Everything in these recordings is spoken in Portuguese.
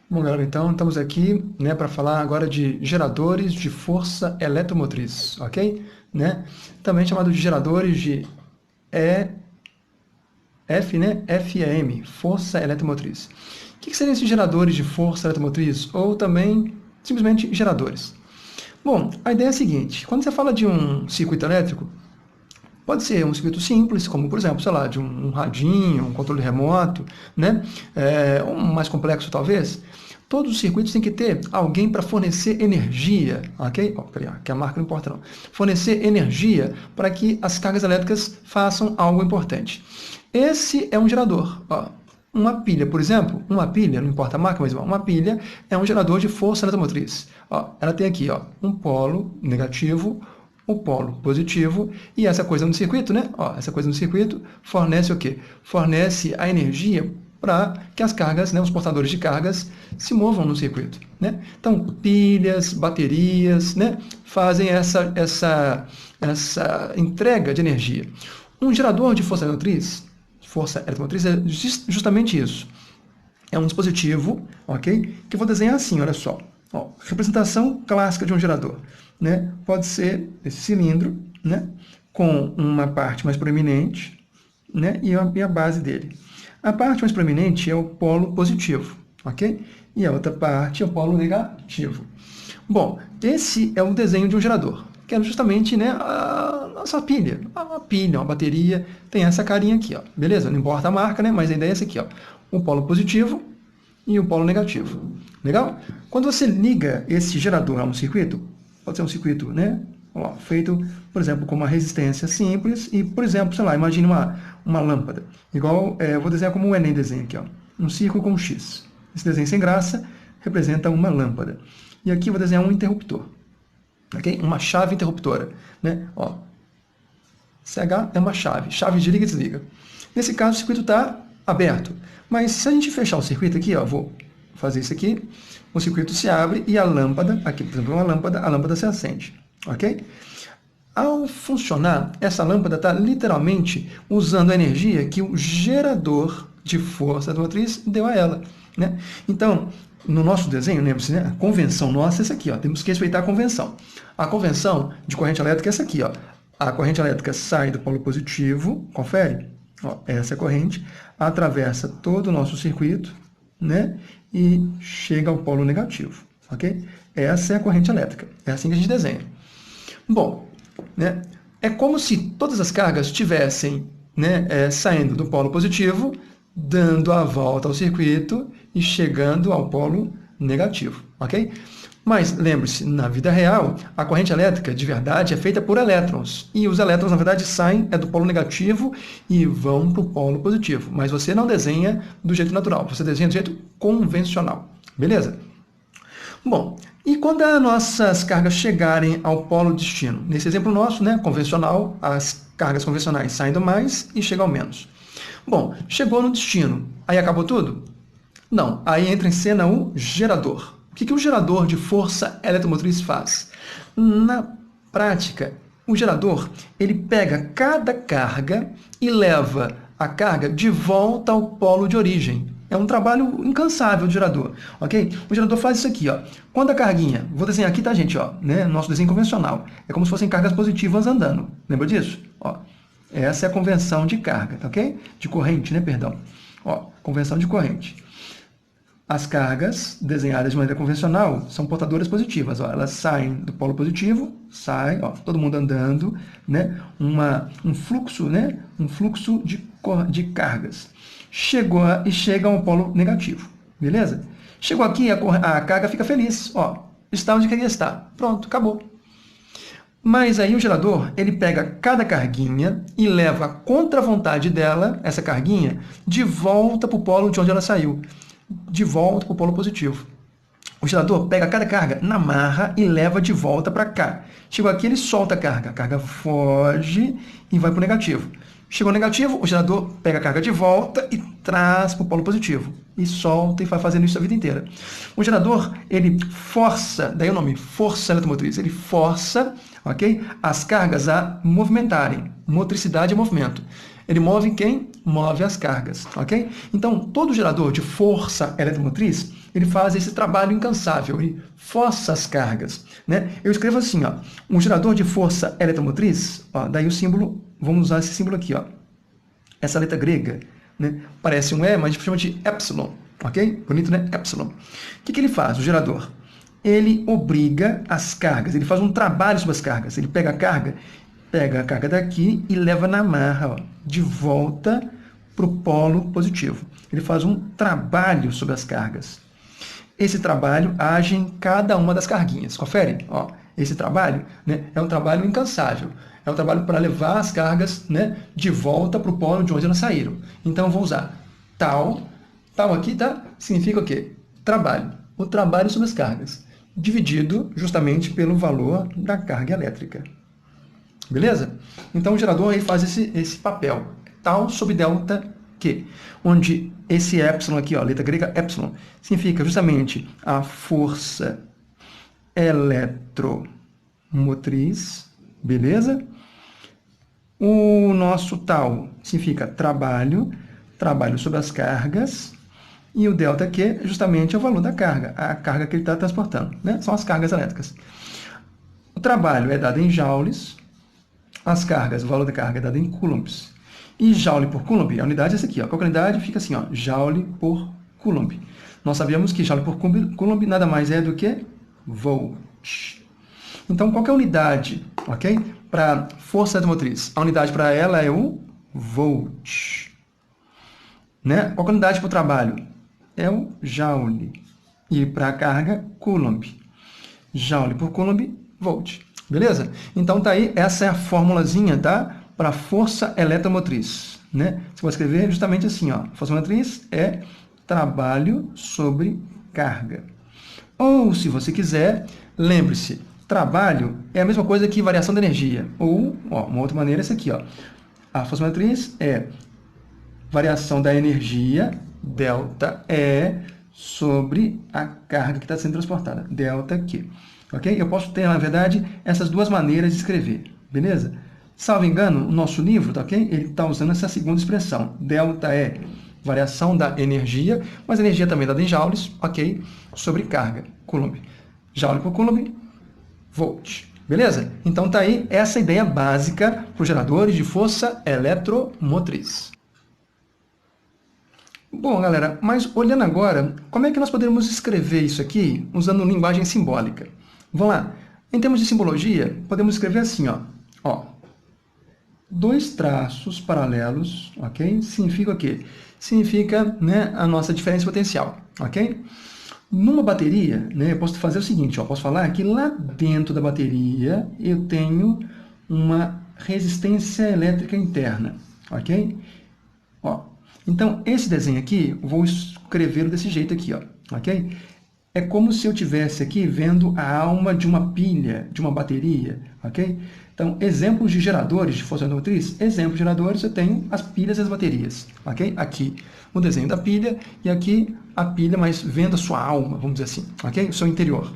Bom, galera, então estamos aqui, né, para falar agora de geradores de força eletromotriz, ok? Né? Também chamado de geradores de FEM, força eletromotriz. O que seriam esses geradores de força eletromotriz? Ou também, simplesmente, geradores? Bom, a ideia é a seguinte, quando você fala de um circuito elétrico, pode ser um circuito simples, como, por exemplo, sei lá, de um radinho, um controle remoto, né? Um mais complexo, talvez. Todos os circuitos têm que ter alguém para fornecer energia, ok? Oh, peraí, que a marca não importa não. Fornecer energia para que as cargas elétricas façam algo importante. Esse é um gerador. Ó. Uma pilha, por exemplo, uma pilha, não importa a marca, mas uma pilha é um gerador de força eletromotriz. Ó, ela tem aqui ó, um polo negativo, o polo positivo, e essa coisa no circuito, né? Ó, essa coisa no circuito fornece o quê? Fornece a energia para que as cargas, né, os portadores de cargas, se movam no circuito. Né? Então, pilhas, baterias, né, fazem essa entrega de energia. Um gerador de força eletromotriz é justamente isso. É um dispositivo, ok? Que eu vou desenhar assim, olha só. Ó, representação clássica de um gerador. Né? Pode ser esse cilindro, né? Com uma parte mais proeminente, né? E a base dele. A parte mais proeminente é o polo positivo, ok? E a outra parte é o polo negativo. Bom, esse é o desenho de um gerador, que é justamente, né, a nossa pilha. Uma pilha, uma bateria, tem essa carinha aqui, ó. Beleza? Não importa a marca, né? Mas a ideia é essa aqui, ó. O polo positivo e o polo negativo. Legal? Quando você liga esse gerador a um circuito, pode ser um circuito, né, ó, feito, por exemplo, com uma resistência simples e, por exemplo, sei lá, imagine uma lâmpada. Igual, eu vou desenhar como o Enem desenha aqui, ó. Um círculo com um X. Esse desenho sem graça representa uma lâmpada. E aqui eu vou desenhar um interruptor. Okay? Uma chave interruptora. Né? Ó, CH é uma chave de liga e desliga. Nesse caso, o circuito está aberto. Mas se a gente fechar o circuito aqui, ó, vou fazer isso aqui, o circuito se abre e a lâmpada, aqui por exemplo, a lâmpada se acende. Ok? Ao funcionar, essa lâmpada está literalmente usando a energia que o gerador de força eletromotriz deu a ela. Né? Então, no nosso desenho, lembre-se, né? A convenção nossa é essa aqui. Ó. Temos que respeitar a convenção. A convenção de corrente elétrica é essa aqui. Ó. A corrente elétrica sai do polo positivo, confere? Ó, essa é a corrente, atravessa todo o nosso circuito, né? E chega ao polo negativo. Ok? Essa é a corrente elétrica. É assim que a gente desenha. Bom, né? É como se todas as cargas estivessem, né, saindo do polo positivo, dando a volta ao circuito e chegando ao polo negativo, ok? Mas lembre-se, na vida real, a corrente elétrica de verdade é feita por elétrons. E os elétrons, na verdade, saem do polo negativo e vão para o polo positivo. Mas você não desenha do jeito natural, você desenha do jeito convencional. Beleza? Bom, e quando as nossas cargas chegarem ao polo destino? Nesse exemplo nosso, né, convencional, as cargas convencionais saem do mais e chegam ao menos. Bom, chegou no destino, aí acabou tudo? Não, aí entra em cena o gerador. O que o gerador de força eletromotriz faz? Na prática, o gerador ele pega cada carga e leva a carga de volta ao polo de origem. É um trabalho incansável do gerador, ok? O gerador faz isso aqui, ó. Quando a carguinha, vou desenhar aqui, tá, gente, ó, né? Nosso desenho convencional. É como se fossem cargas positivas andando. Lembra disso? Ó, essa é a convenção de carga, tá, ok? De corrente, né, perdão. Ó, convenção de corrente. As cargas desenhadas de maneira convencional são portadoras positivas. Ó, elas saem do polo positivo, saem, ó, todo mundo andando, né? Um fluxo, né? Um fluxo de cargas. Chega ao polo negativo, beleza? Chegou aqui, a carga fica feliz. Ó, está onde queria estar. Pronto, acabou. Mas aí o gerador, ele pega cada carguinha e leva contra a vontade dela, essa carguinha, de volta para o polo de onde ela saiu. De volta para o polo positivo. O gerador pega cada carga na marra e leva de volta para cá. Chegou aqui, ele solta a carga foge e vai para o negativo. Chegou no negativo, o gerador pega a carga de volta e traz para o polo positivo. E solta e vai fazendo isso a vida inteira. O gerador, ele força, daí o nome, força eletromotriz, ele força, ok, as cargas a movimentarem. Motricidade é movimento. Ele move quem? Move as cargas, ok? Então, todo gerador de força eletromotriz, ele faz esse trabalho incansável, ele força as cargas, né? Eu escrevo assim, ó, um gerador de força eletromotriz, ó, daí o símbolo, vamos usar esse símbolo aqui, ó, essa letra grega, né? Parece um E, mas a gente chama de epsilon, ok? Bonito, né? Epsilon. O que ele faz, o gerador? Ele obriga as cargas, ele faz um trabalho sobre as cargas, ele pega a carga daqui e leva na marra, ó, de volta para o polo positivo. Ele faz um trabalho sobre as cargas. Esse trabalho age em cada uma das carguinhas. Confere? Ó, esse trabalho, né, é um trabalho incansável. É um trabalho para levar as cargas, né, de volta para o polo de onde elas saíram. Então, eu vou usar tal. Tal aqui, tá? Significa o quê? Trabalho. O trabalho sobre as cargas, dividido justamente pelo valor da carga elétrica. Beleza? Então, o gerador aí faz esse papel. Tal sobre delta Q, onde esse epsilon aqui, ó, letra grega epsilon, significa justamente a força eletromotriz, beleza? O nosso tal significa trabalho sobre as cargas, e o delta Q é justamente o valor da carga, a carga que ele está transportando, né? São as cargas elétricas. O trabalho é dado em joules, as cargas, o valor da carga é dado em coulombs. E joule por coulomb, a unidade é essa aqui, ó. Qualquer unidade fica assim, ó, joule por coulomb. Nós sabemos que joule por coulomb nada mais é do que volt. Então, qual que é a unidade, ok? Para força eletromotriz? A unidade para ela é o volt. Né? Qual que é a unidade para o trabalho? É o joule. E para a carga, coulomb. Joule por coulomb, volt. Beleza? Então, tá aí, essa é a formulazinha, tá? Para força eletromotriz, né? Você vai escrever justamente assim, ó. Força eletromotriz é trabalho sobre carga. Ou, se você quiser, lembre-se, trabalho é a mesma coisa que variação de energia. Ou, ó, uma outra maneira é essa aqui, ó. A força eletromotriz é variação da energia, delta E, sobre a carga que está sendo transportada, delta Q. Ok? Eu posso ter, na verdade, essas duas maneiras de escrever, beleza? Salvo engano, o nosso livro, tá ok? Ele está usando essa segunda expressão, delta E, variação da energia, mas a energia também é dada em joules, ok? Sobre carga, coulomb. Joule por coulomb, volt. Beleza? Então tá aí essa ideia básica para os geradores de força eletromotriz. Bom, galera, mas olhando agora, como é que nós podemos escrever isso aqui usando linguagem simbólica? Vamos lá. Em termos de simbologia, podemos escrever assim, ó. Dois traços paralelos, ok? Significa o quê? Significa, né, a nossa diferença potencial, ok? Numa bateria, né, eu posso fazer o seguinte, ó, posso falar que lá dentro da bateria eu tenho uma resistência elétrica interna, ok? Ó, então, esse desenho aqui, eu vou escrever desse jeito aqui, ó, ok? É como se eu estivesse aqui vendo a alma de uma pilha, de uma bateria, ok? Então, exemplos de geradores de força eletromotriz, exemplos de geradores, eu tenho as pilhas e as baterias, ok? Aqui o desenho da pilha e aqui a pilha, mas vendo a sua alma, vamos dizer assim, ok? O seu interior.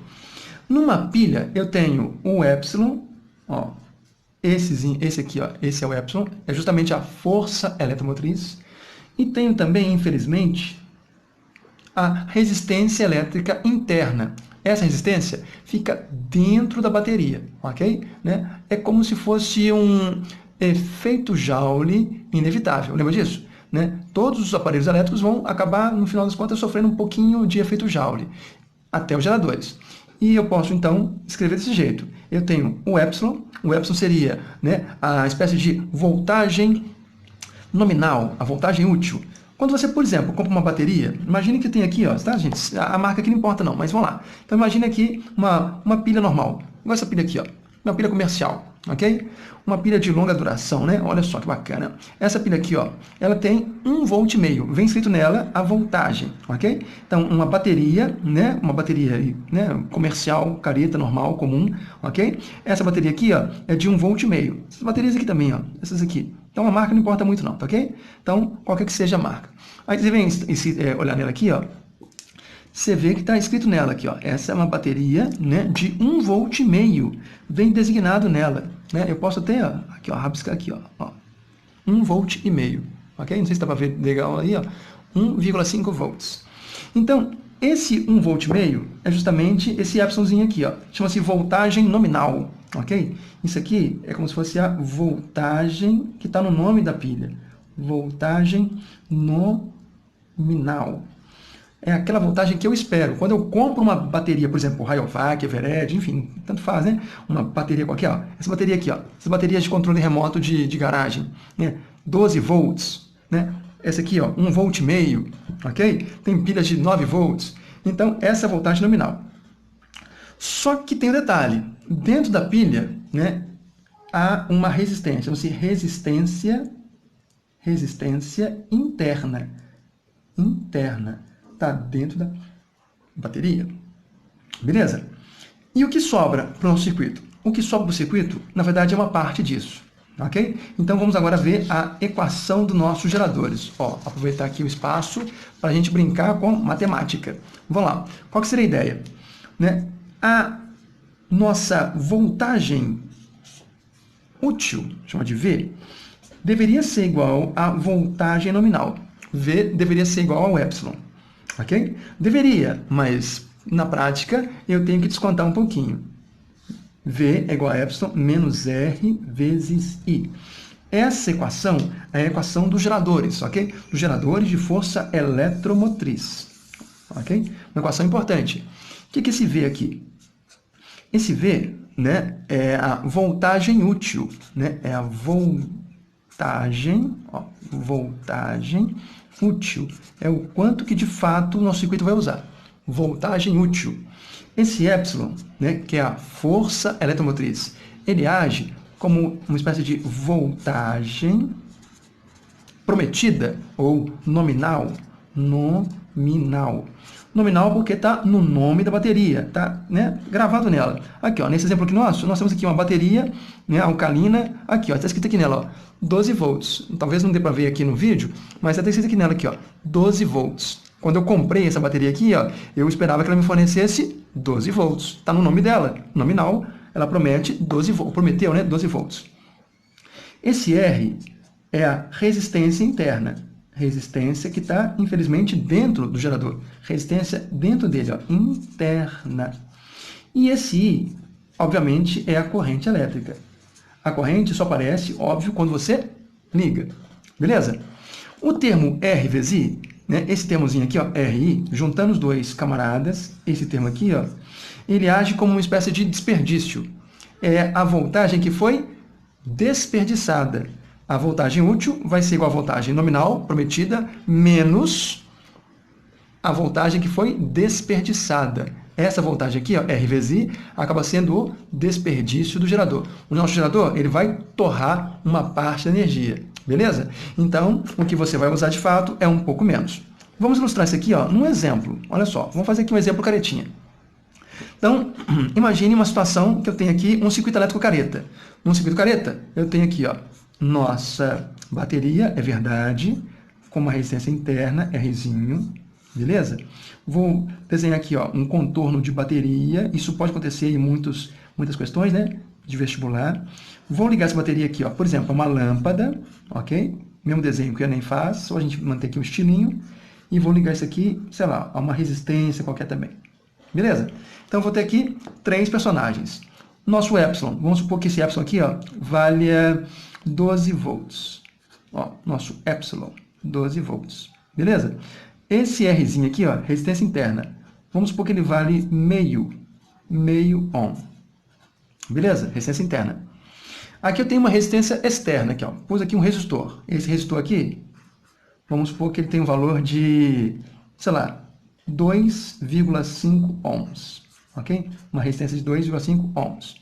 Numa pilha, eu tenho o epsilon, ó, esse aqui, ó, esse é o epsilon, é justamente a força eletromotriz, e tenho também, infelizmente, a resistência elétrica interna. Essa resistência fica dentro da bateria, ok? Né? É como se fosse um efeito Joule inevitável. Lembra disso? Né? Todos os aparelhos elétricos vão acabar, no final das contas, sofrendo um pouquinho de efeito Joule, até os geradores. E eu posso, então, escrever desse jeito. Eu tenho o epsilon seria, né, a espécie de voltagem nominal, a voltagem útil. Quando você, por exemplo, compra uma bateria, imagine que tem aqui, ó, tá, gente? A marca aqui não importa não, mas vamos lá. Então imagine aqui uma pilha normal, igual essa pilha aqui, ó, uma pilha comercial, ok? Uma pilha de longa duração, né? Olha só que bacana. Essa pilha aqui, ó, ela tem 1,5 volt, vem escrito nela a voltagem, ok? Então uma bateria, né? Uma bateria, né? Comercial, careta, normal, comum, ok? Essa bateria aqui, ó, é de 1,5 volt. Essas baterias aqui também, ó, essas aqui. Então a marca não importa muito não, tá ok? Então, qualquer que seja a marca. Aí você vem olhar nela aqui, ó, você vê que está escrito nela aqui, ó, essa é uma bateria, né, de 1,5 volt, vem designado nela, né? Eu posso até, ó, aqui, ó, rabiscar aqui, ó, 1,5 volt, ok? Não sei se dá para ver legal aí, ó, 1,5 volts. Então, Esse 1,5 volt é justamente esse epsilonzinho aqui, ó. Chama-se voltagem nominal, ok? Isso aqui é como se fosse a voltagem que está no nome da pilha. Voltagem nominal. É aquela voltagem que eu espero. Quando eu compro uma bateria, por exemplo, Rayovac, Eveready, enfim, tanto faz, né? Uma bateria qualquer, ó. Essa bateria aqui, ó. Essas baterias de controle remoto de garagem, né? 12 volts, né? Essa aqui, ó, 1,5 volt, ok? Tem pilhas de 9 volts. Então, essa é a voltagem nominal. Só que tem um detalhe. Dentro da pilha, né, há uma resistência. Chama-se resistência interna. Interna. Está dentro da bateria. Beleza? E o que sobra para o nosso circuito? O que sobra para o circuito, na verdade, é uma parte disso. Ok? Então, vamos agora ver a equação dos nossos geradores. Ó, aproveitar aqui o espaço para a gente brincar com matemática. Vamos lá. Qual que seria a ideia? Né? A nossa voltagem útil, chama de V, deveria ser igual à voltagem nominal. V deveria ser igual ao epsilon. Ok? Deveria, mas na prática eu tenho que descontar um pouquinho. V é igual a epsilon menos R vezes I. Essa equação é a equação dos geradores, ok? Dos geradores de força eletromotriz. Ok? Uma equação importante. O que é esse V aqui? Esse V, né, é a voltagem útil, né? É a voltagem, ó, voltagem útil. É o quanto que de fato o nosso circuito vai usar. Voltagem útil. Esse epsilon, né, que é a força eletromotriz, ele age como uma espécie de voltagem prometida ou nominal. Nominal. Nominal porque está no nome da bateria, está, né, gravado nela. Aqui, ó, nesse exemplo aqui nosso, nós temos aqui uma bateria, né, alcalina, aqui, está escrito aqui nela, ó, 12 volts. Talvez não dê para ver aqui no vídeo, mas está escrito aqui nela, aqui, ó, 12 volts. Quando eu comprei essa bateria aqui, ó, eu esperava que ela me fornecesse 12 volts. Está no nome dela, nominal, ela promete 12 volts, prometeu, né, 12 volts. Esse R é a resistência interna. Resistência que está, infelizmente, dentro do gerador. Resistência dentro dele, ó, interna. E esse I, obviamente, é a corrente elétrica. A corrente só aparece, óbvio, quando você liga. Beleza? O termo R vezes I, né, esse termozinho aqui, ó, RI, juntando os dois camaradas, esse termo aqui, ó, ele age como uma espécie de desperdício. É a voltagem que foi desperdiçada. A voltagem útil vai ser igual à voltagem nominal, prometida, menos a voltagem que foi desperdiçada. Essa voltagem aqui, ó, R vezes I, acaba sendo o desperdício do gerador. O nosso gerador, ele vai torrar uma parte da energia. Beleza? Então, o que você vai usar de fato é um pouco menos. Vamos ilustrar isso aqui, ó, num exemplo. Olha só, vamos fazer aqui um exemplo caretinha. Então, imagine uma situação que eu tenho aqui um circuito elétrico careta. Num circuito careta, eu tenho aqui, ó, nossa bateria, é verdade, com uma resistência interna, Rzinho, beleza? Vou desenhar aqui, ó, um contorno de bateria, isso pode acontecer em muitas questões, né, de vestibular. Vou ligar essa bateria aqui, ó, por exemplo, a uma lâmpada, ok? Mesmo desenho que eu nem faço, só a gente manter aqui o estilinho, e vou ligar isso aqui, sei lá, a uma resistência qualquer também. Beleza? Então, eu vou ter aqui 3 personagens. Nosso epsilon, vamos supor que esse epsilon aqui, ó, valha 12 volts. Ó, nosso epsilon, 12 volts. Beleza? Esse Rzinho aqui, ó, resistência interna, vamos supor que ele vale meio ohm. Beleza? Resistência interna. Aqui eu tenho uma resistência externa, aqui, ó. Pus aqui um resistor. Esse resistor aqui, vamos supor que ele tem um valor de, sei lá, 2,5 ohms. Ok? Uma resistência de 2,5 ohms.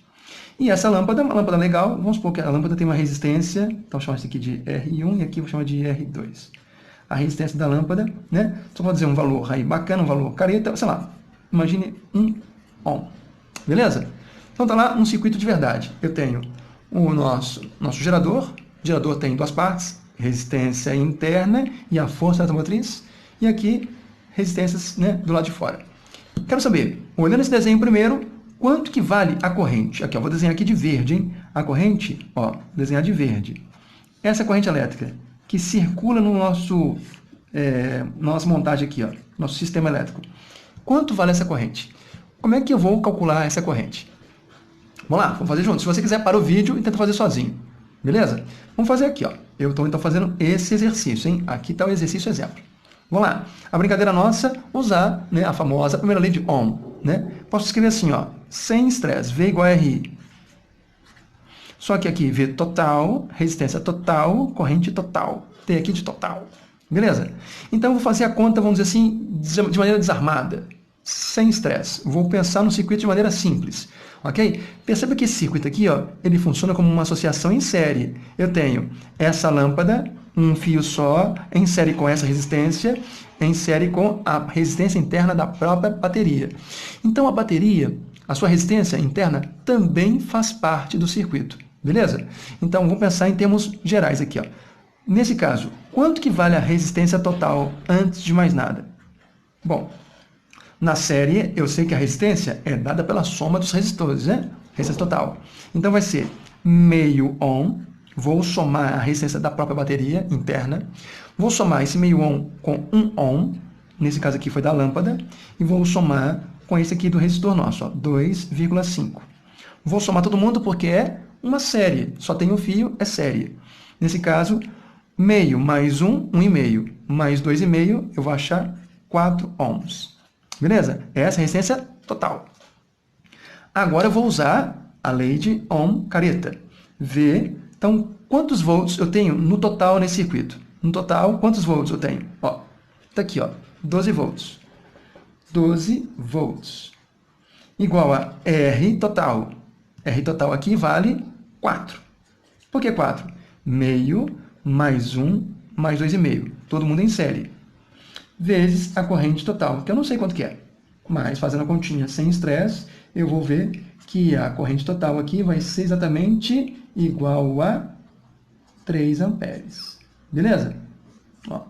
E essa lâmpada, uma lâmpada legal, vamos supor que a lâmpada tem uma resistência, então chama isso aqui de R1 e aqui eu vou chamar de R2. A resistência da lâmpada, né? Só vou dizer um valor aí bacana, um valor careta, sei lá, imagine 1 ohm. Beleza? Então tá lá um circuito de verdade. Eu tenho o nosso gerador. O gerador tem 2 partes, resistência interna e a força eletromotriz. E aqui, resistências, né, do lado de fora. Quero saber, olhando esse desenho primeiro, quanto que vale a corrente? Aqui, ó, vou desenhar aqui de verde, hein? A corrente, ó, desenhar de verde. Essa corrente elétrica que circula no nossa montagem aqui, ó, nosso sistema elétrico. Quanto vale essa corrente? Como é que eu vou calcular essa corrente? Vamos lá, vamos fazer junto. Se você quiser, para o vídeo e tenta fazer sozinho. Beleza? Vamos fazer aqui, ó. Eu estou então fazendo esse exercício, hein? Aqui está o exercício exemplo. Vamos lá. A brincadeira nossa, usar, né, a famosa primeira lei de Ohm, né? Posso escrever assim, ó, sem estresse, V igual a RI. Só que aqui, V total, resistência total, corrente total. T aqui de total. Beleza? Então, eu vou fazer a conta, vamos dizer assim, de maneira desarmada, sem estresse. Vou pensar no circuito de maneira simples. Ok? Perceba que esse circuito aqui, ó, ele funciona como uma associação em série. Eu tenho essa lâmpada, um fio só, em série com essa resistência, em série com a resistência interna da própria bateria. Então, a bateria, a sua resistência interna, também faz parte do circuito. Beleza? Então, vamos pensar em termos gerais aqui, ó. Nesse caso, quanto que vale a resistência total antes de mais nada? Bom, na série, eu sei que a resistência é dada pela soma dos resistores, né? Resistência total. Então, vai ser meio ohm. Vou somar a resistência da própria bateria interna. Vou somar esse meio ohm com 1 ohm. Nesse caso aqui foi da lâmpada. E vou somar com esse aqui do resistor nosso, ó, 2,5. Vou somar todo mundo porque é uma série. Só tem um fio, é série. Nesse caso, meio mais 1, 1,5. Mais 2,5, eu vou achar 4 ohms. Beleza? Essa é a resistência total. Agora eu vou usar a lei de Ohm careta. V. Então, quantos volts eu tenho no total nesse circuito? No total, quantos volts eu tenho? Ó, tá aqui, ó, 12 volts. 12 volts. Igual a R total. R total aqui vale 4. Por que 4? Meio mais 1 mais 2,5. Todo mundo em série. Vezes a corrente total, que eu não sei quanto que é. Mas, fazendo a continha sem estresse, eu vou ver que a corrente total aqui vai ser exatamente igual a 3 amperes. Beleza? Ó,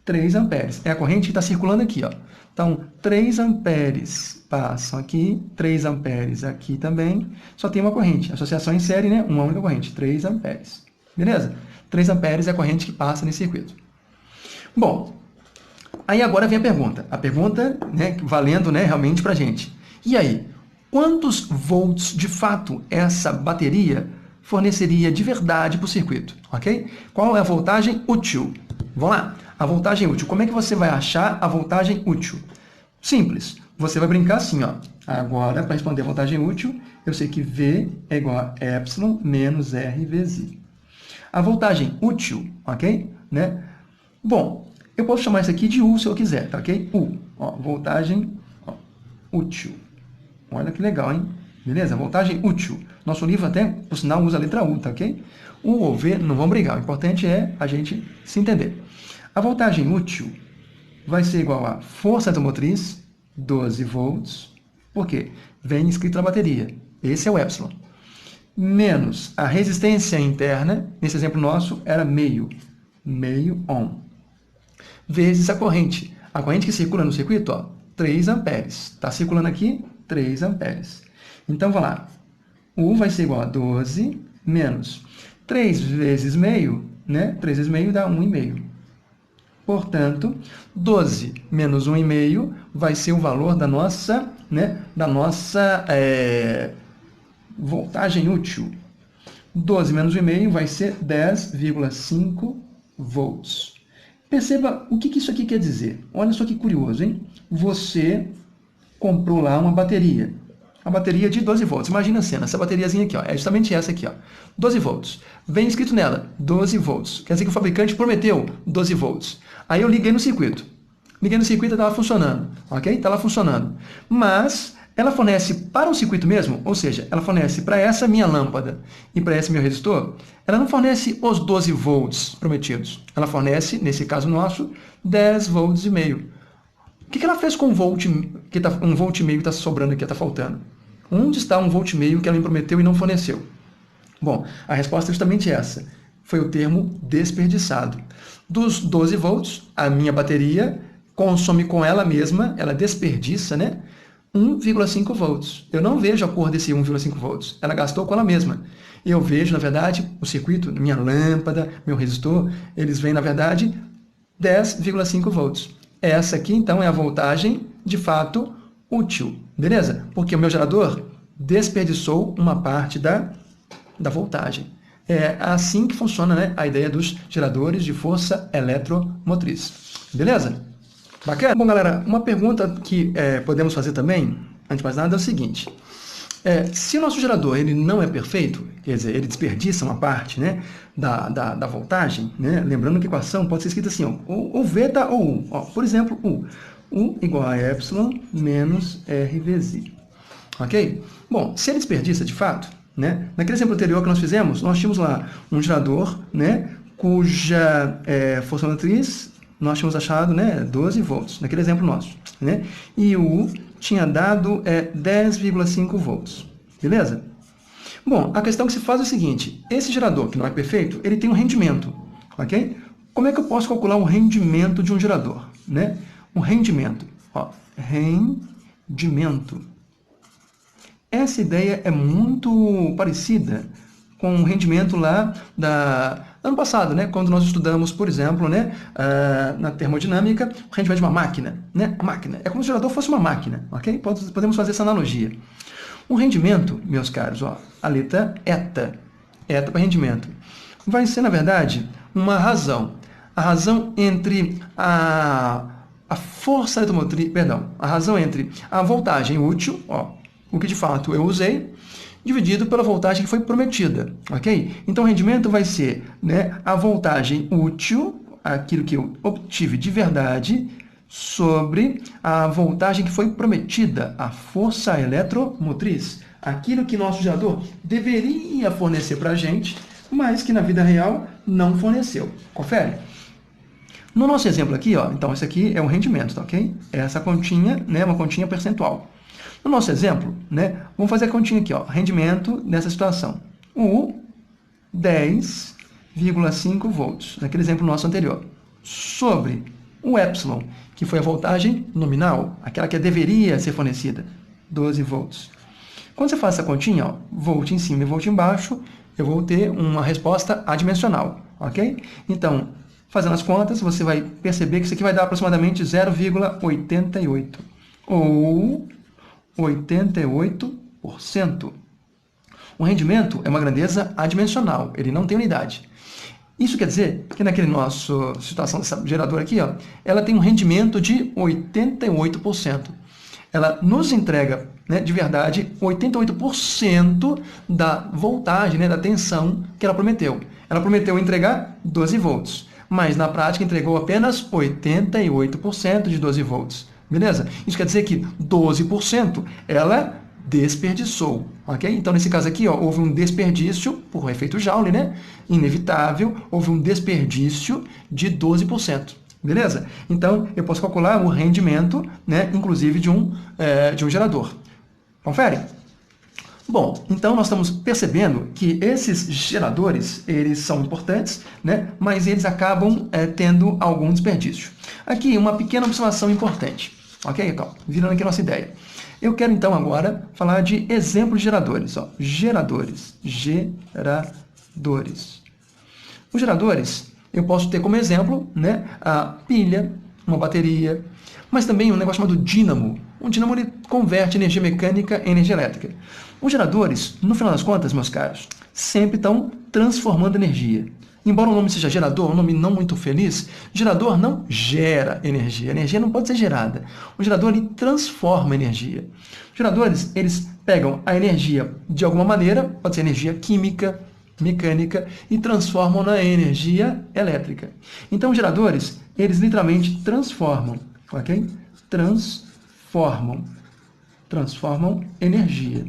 3 amperes. É a corrente que está circulando aqui, ó. Então, 3 amperes passam aqui, 3 amperes aqui também. Só tem uma corrente. Associação em série, né? Uma única corrente, 3 amperes. Beleza? 3 amperes é a corrente que passa nesse circuito. Bom, aí agora vem a pergunta. A pergunta, né, valendo, né, realmente para a gente. E aí, quantos volts de fato essa bateria forneceria de verdade para o circuito? Ok? Qual é a voltagem útil? Vamos lá. A voltagem útil. Como é que você vai achar a voltagem útil? Simples. Você vai brincar assim, ó. Agora, para responder a voltagem útil, eu sei que V é igual a epsilon menos R vezes I. A voltagem útil, ok? Né? Bom, eu posso chamar isso aqui de U se eu quiser, tá ok? U, ó, voltagem útil. Olha que legal, hein? Beleza? Voltagem útil. Nosso livro até, por sinal, usa a letra U, tá ok? U ou V não vão brigar. O importante é a gente se entender. A voltagem útil vai ser igual a força automotriz, 12 volts. Por quê? Vem escrito na bateria. Esse é o epsilon. Menos a resistência interna, nesse exemplo nosso, era meio ohm. Vezes a corrente. A corrente que circula no circuito, ó, 3 amperes. Está circulando aqui, 3 amperes. Então, vamos lá. U vai ser igual a 12 menos 3 vezes meio, né? 3 vezes meio dá 1,5. Portanto, 12 menos 1,5 vai ser o valor da nossa, né? Da nossa voltagem útil. 12 menos 1,5 vai ser 10,5 volts. Perceba o que isso aqui quer dizer. Olha só que curioso, hein? Você comprou lá uma bateria. Uma bateria de 12 volts. Imagina a cena, essa bateriazinha aqui, ó, é justamente essa aqui, ó. 12 volts. Vem escrito nela, 12 volts. Quer dizer que o fabricante prometeu 12 volts. Aí eu liguei no circuito. Liguei no circuito e estava funcionando. Ok? Está lá funcionando. Mas ela fornece para o circuito mesmo, ou seja, ela fornece para essa minha lâmpada e para esse meu resistor, ela não fornece os 12 volts prometidos. Ela fornece, nesse caso nosso, 10 volts e meio. O que ela fez com um volt e meio que está sobrando aqui, está faltando? Onde está 1,5 volt que ela me prometeu e não forneceu? Bom, a resposta é justamente essa. Foi o termo desperdiçado. Dos 12 volts, a minha bateria consome com ela mesma, ela desperdiça, né? 1,5 volts. Eu não vejo a cor desse 1,5 volts. Ela gastou com ela mesma. Eu vejo, na verdade, o circuito, minha lâmpada, meu resistor, eles veem, na verdade, 10,5 volts. Essa aqui, então, é a voltagem, de fato, útil, beleza? Porque o meu gerador desperdiçou uma parte da voltagem. É assim que funciona, né, a ideia dos geradores de força eletromotriz. Beleza? Bacana? Bom, galera, uma pergunta que podemos fazer também, antes de mais nada, é o seguinte. Se o nosso gerador ele não é perfeito, quer dizer, ele desperdiça uma parte, né, da voltagem, né, lembrando que a equação pode ser escrita assim, ó, ou β ou U. Ó, por exemplo, U igual a ε menos R vezes I. Ok? Bom, se ele desperdiça de fato, né, naquele exemplo anterior que nós fizemos, nós tínhamos lá um gerador, né, cuja força motriz nós tínhamos achado, né, 12 volts, naquele exemplo nosso, né, e o U tinha dado 10,5 volts, beleza? Bom, a questão que se faz é o seguinte, esse gerador, que não é perfeito, ele tem um rendimento, ok? Como é que eu posso calcular o rendimento de um gerador, né? Um rendimento, ó, rendimento. Essa ideia é muito parecida com o rendimento lá do ano passado, né? Quando nós estudamos, por exemplo, né, na termodinâmica, o rendimento de uma máquina. Né? A máquina é como se o gerador fosse uma máquina, ok? Podemos fazer essa analogia. O rendimento, meus caros, ó, a letra eta para rendimento, vai ser, na verdade, uma razão. A razão entre a força eletromotriz, perdão, a razão entre a voltagem útil, ó, o que de fato eu usei, dividido pela voltagem que foi prometida, ok? Então o rendimento vai ser, né, a voltagem útil, aquilo que eu obtive de verdade, sobre a voltagem que foi prometida, a força eletromotriz, aquilo que nosso gerador deveria fornecer para a gente, mas que na vida real não forneceu. Confere? No nosso exemplo aqui, ó, então esse aqui é o rendimento, tá, ok? Essa continha, né, uma continha percentual. No nosso exemplo, né, vamos fazer a continha aqui, ó, rendimento nessa situação. O 10,5 volts, naquele exemplo nosso anterior, sobre o epsilon, que foi a voltagem nominal, aquela que deveria ser fornecida, 12 volts. Quando você faz essa continha, ó, volt em cima e volt embaixo, eu vou ter uma resposta adimensional, ok? Então, fazendo as contas, você vai perceber que isso aqui vai dar aproximadamente 0,88, ou 88%. O rendimento é uma grandeza adimensional, ele não tem unidade. Isso quer dizer que naquele nosso situação dessa geradora aqui, ó, ela tem um rendimento de 88%. Ela nos entrega, né, de verdade, 88% da voltagem, né, da tensão que ela prometeu. Ela prometeu entregar 12 volts, mas na prática entregou apenas 88% de 12 volts. Beleza? Isso quer dizer que 12% ela desperdiçou, ok? Então, nesse caso aqui, ó, houve um desperdício, por efeito Joule, né? Inevitável, houve um desperdício de 12%, beleza? Então, eu posso calcular o rendimento, né, inclusive de um gerador. Confere? Bom, então nós estamos percebendo que esses geradores, eles são importantes, né, mas eles acabam tendo algum desperdício. Aqui, uma pequena observação importante, ok? Então, virando aqui a nossa ideia. Eu quero, então, agora falar de exemplos de geradores. Ó. Geradores. Os geradores, eu posso ter como exemplo, né, a pilha, uma bateria, mas também um negócio chamado dínamo. Um dínamo ele converte energia mecânica em energia elétrica. Os geradores, no final das contas, meus caros, sempre estão transformando energia. Embora o nome seja gerador, um nome não muito feliz, gerador não gera energia. A energia não pode ser gerada. O gerador ele transforma energia. Os geradores, eles pegam a energia de alguma maneira, pode ser energia química, mecânica, e transformam na energia elétrica. Então, os geradores, eles literalmente transformam, ok? Transformam energia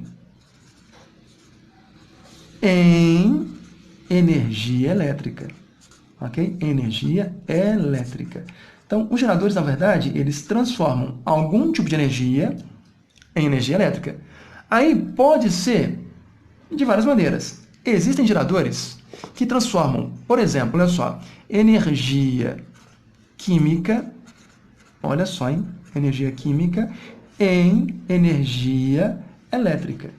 em energia elétrica, ok? Energia elétrica. Então, os geradores, na verdade, eles transformam algum tipo de energia em energia elétrica. Aí pode ser de várias maneiras. Existem geradores que transformam, por exemplo, olha só, energia química, olha só, hein? Energia química em energia elétrica.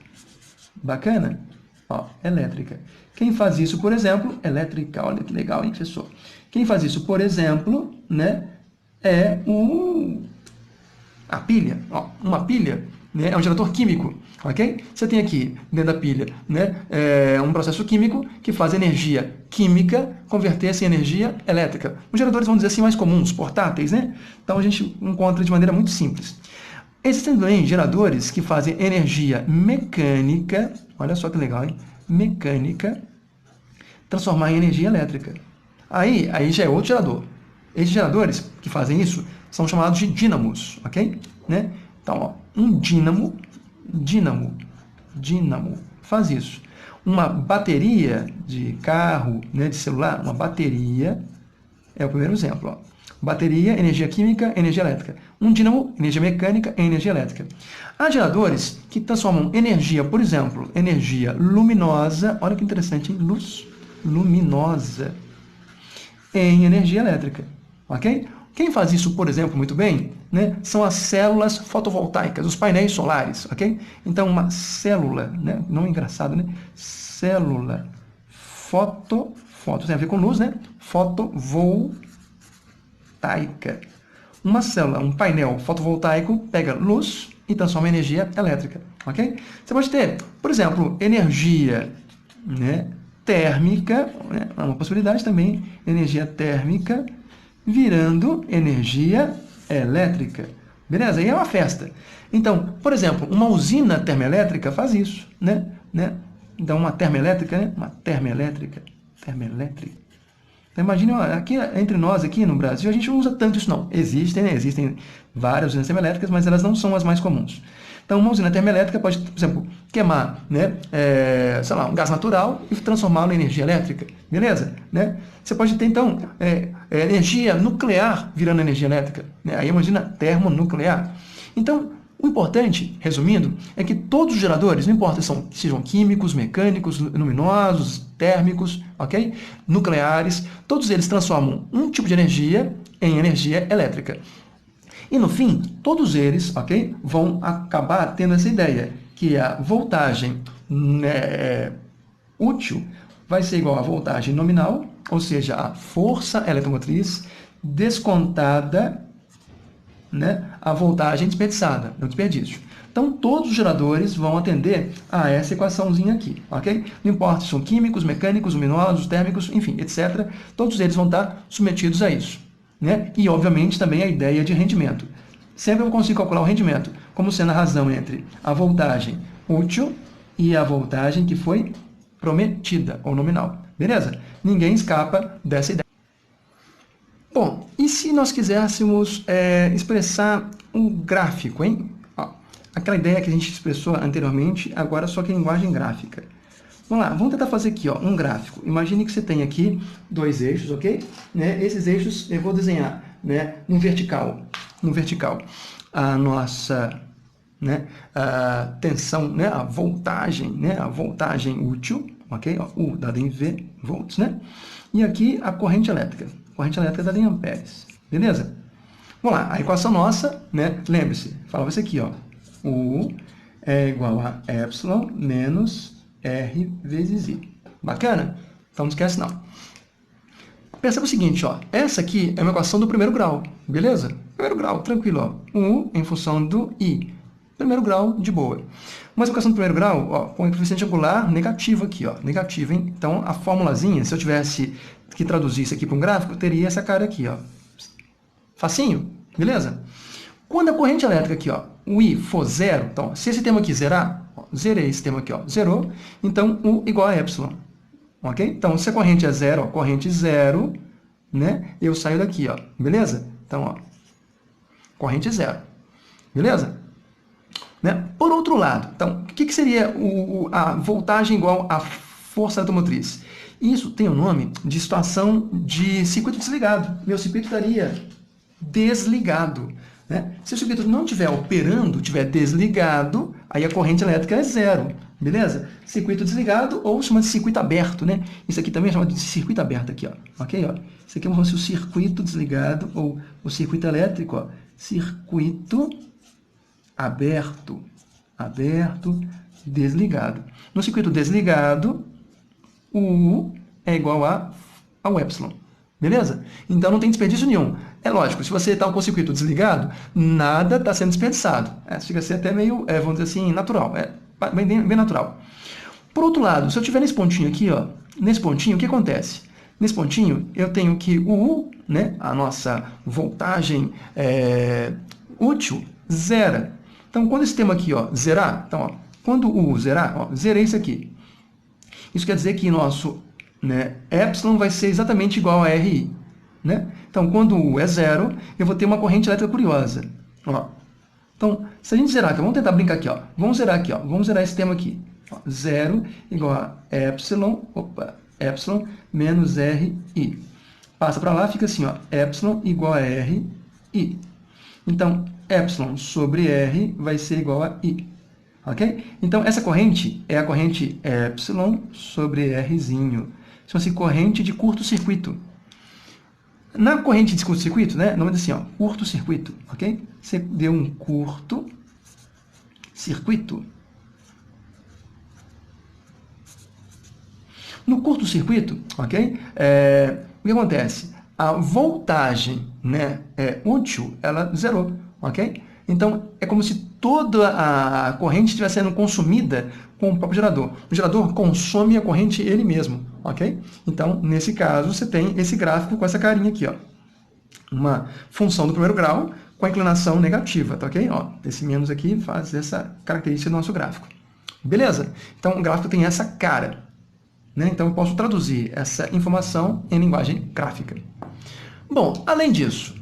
Bacana? Ó, elétrica. Quem faz isso, por exemplo, elétrica, olha que legal, hein, professor? Quem faz isso, por exemplo, né, é o A pilha, ó, uma pilha, né, é um gerador químico, ok? Você tem aqui, dentro da pilha, né, um processo químico que faz energia química converter-se em energia elétrica. Os geradores, vamos dizer assim, mais comuns, portáteis, né? Então a gente encontra de maneira muito simples. Existem também geradores que fazem energia mecânica, olha só que legal, hein? Mecânica, transformar em energia elétrica. Aí já é outro gerador. Esses geradores que fazem isso são chamados de dínamos, ok? Né? Então, ó, um dínamo faz isso. Uma bateria de carro, né, de celular, uma bateria é o primeiro exemplo. Ó. Bateria, energia química, energia elétrica. Um dínamo, energia mecânica e energia elétrica. Há geradores que transformam energia, por exemplo, energia luminosa, olha que interessante, hein? Luz luminosa, em energia elétrica, ok? Quem faz isso, por exemplo, muito bem, né, são as células fotovoltaicas, os painéis solares, ok? Então, uma célula, né, não é engraçado, né? Célula foto tem a ver com luz, né? Fotovoltaica. Uma célula, um painel fotovoltaico, pega luz e transforma em energia elétrica, ok? Você pode ter, por exemplo, energia, né, térmica, né, é uma possibilidade também, energia térmica virando energia elétrica. Beleza? E é uma festa. Então, por exemplo, uma usina termoelétrica faz isso, né? Então, uma termoelétrica, né? Uma termoelétrica. Então, imagine, aqui entre nós, aqui no Brasil, a gente não usa tanto isso, não. Existem, né? Existem várias usinas termoelétricas, mas elas não são as mais comuns. Então, uma usina termoelétrica pode, por exemplo, queimar, né, sei lá, um gás natural e transformá-lo em energia elétrica, beleza? Né? Você pode ter, então, energia nuclear virando energia elétrica. Né? Aí imagina termonuclear. Então, o importante, resumindo, é que todos os geradores, não importa se sejam químicos, mecânicos, luminosos, térmicos, ok? Nucleares, todos eles transformam um tipo de energia em energia elétrica. E no fim, todos eles, ok, vão acabar tendo essa ideia, que a voltagem útil vai ser igual à voltagem nominal, ou seja, a força eletromotriz descontada, né, a voltagem desperdiçada, no desperdício. Então, todos os geradores vão atender a essa equaçãozinha aqui, ok? Não importa se são químicos, mecânicos, luminosos, térmicos, enfim, etc. Todos eles vão estar submetidos a isso. Né? E, obviamente, também a ideia de rendimento. Sempre eu consigo calcular o rendimento como sendo a razão entre a voltagem útil e a voltagem que foi prometida, ou nominal. Beleza? Ninguém escapa dessa ideia. Bom, e se nós quiséssemos expressar um gráfico, hein? Ó, aquela ideia que a gente expressou anteriormente, agora só que em linguagem gráfica. Vamos lá, vamos tentar fazer aqui, ó, um gráfico. Imagine que você tem aqui dois eixos, ok? Né? Esses eixos eu vou desenhar, né, no vertical. A nossa, né, a tensão, né, a voltagem útil, ok? Ó, U dada em V, volts, né? E aqui a corrente elétrica. Corrente elétrica dada em amperes. Beleza? Vamos lá, a equação nossa, né? Lembre-se, falava isso aqui, ó. U é igual a epsilon menos R vezes I. Bacana? Então não esquece não. Perceba o seguinte, ó. Essa aqui é uma equação do primeiro grau, beleza? Primeiro grau, tranquilo, ó. U em função do I. Primeiro grau, de boa. Mas a equação do primeiro grau, ó, com o coeficiente angular negativo aqui, ó. Negativo, hein? Então, a formulazinha, se eu tivesse que traduzir isso aqui para um gráfico, teria essa cara aqui, ó. Facinho? Beleza? Quando a corrente elétrica aqui, ó, o I for zero, então, se esse termo aqui zerar, ó, zerei esse termo aqui, ó, zerou, então U igual a epsilon. Ok? Então, se a corrente é zero, ó, corrente zero, né, eu saio daqui, ó, beleza? Então, ó, corrente zero. Beleza? Né? Por outro lado, então, o que seria a voltagem igual à força eletromotriz? Isso tem o nome de situação de circuito desligado. Meu circuito estaria desligado. Né? Se o circuito não estiver operando, estiver desligado, aí a corrente elétrica é zero. Beleza? Circuito desligado ou chama de circuito aberto. Né? Isso aqui também é chamado de circuito aberto. Aqui, ó. Ok? Ó. Isso aqui é como se o circuito desligado ou o circuito elétrico. Ó. Circuito aberto, desligado. No circuito desligado, o U é igual ao epsilon. Beleza? Então não tem desperdício nenhum. É lógico, se você está com o circuito desligado, nada está sendo desperdiçado. Chega a ser até meio, vamos dizer assim, natural. Bem natural. Por outro lado, se eu tiver nesse pontinho aqui, ó, nesse pontinho, o que acontece? Nesse pontinho, eu tenho que o U, né, a nossa voltagem útil, zera. Então, quando esse termo aqui, ó, zerar, então, ó, quando o U zerar, ó, zerei isso aqui. Isso quer dizer que nosso, né, epsilon vai ser exatamente igual a RI. Né? Então, quando o U é zero, eu vou ter uma corrente elétrica curiosa. Ó. Então, se a gente zerar aqui, vamos tentar brincar aqui. Ó. Vamos zerar aqui. Ó. Vamos zerar esse termo aqui. Ó. 0 igual a epsilon menos RI. Passa para lá, fica assim, ó, epsilon igual a RI. Então, epsilon sobre R vai ser igual a I. Ok? Então, essa corrente é a corrente epsilon sobre Rzinho. Chama-se corrente de curto-circuito. Na corrente de curto-circuito, né, nome assim, ó, curto-circuito, ok? Você deu um curto-circuito. No curto-circuito, ok? O que acontece? A voltagem, né, útil, ela zerou, ok? Então, é como se toda a corrente estivesse sendo consumida com o próprio gerador. O gerador consome a corrente ele mesmo, ok? Então, nesse caso, você tem esse gráfico com essa carinha aqui, ó. Uma função do primeiro grau com a inclinação negativa, tá ok? Ó, esse menos aqui faz essa característica do nosso gráfico. Beleza? Então, o gráfico tem essa cara. Né? Então, eu posso traduzir essa informação em linguagem gráfica. Bom, além disso,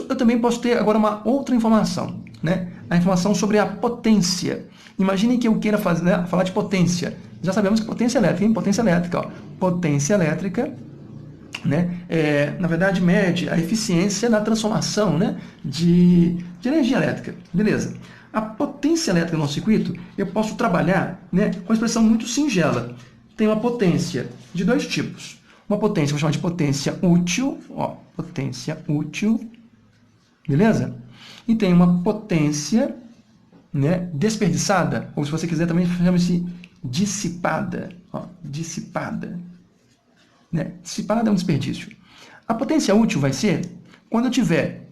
eu também posso ter agora uma outra informação, né? A informação sobre a potência. Imaginem que eu queira falar de potência. Já sabemos que potência elétrica, hein? Potência elétrica, ó. Potência elétrica, né? Na verdade, mede a eficiência na transformação, né, de energia elétrica. Beleza. A potência elétrica do nosso circuito, eu posso trabalhar, né, com uma expressão muito singela. Tem uma potência de dois tipos. Uma potência, vou chamar de potência útil, ó, potência útil, beleza? E tem uma potência, né, desperdiçada, ou se você quiser também chama-se dissipada, ó, dissipada. Né? Dissipada é um desperdício. A potência útil vai ser quando eu tiver,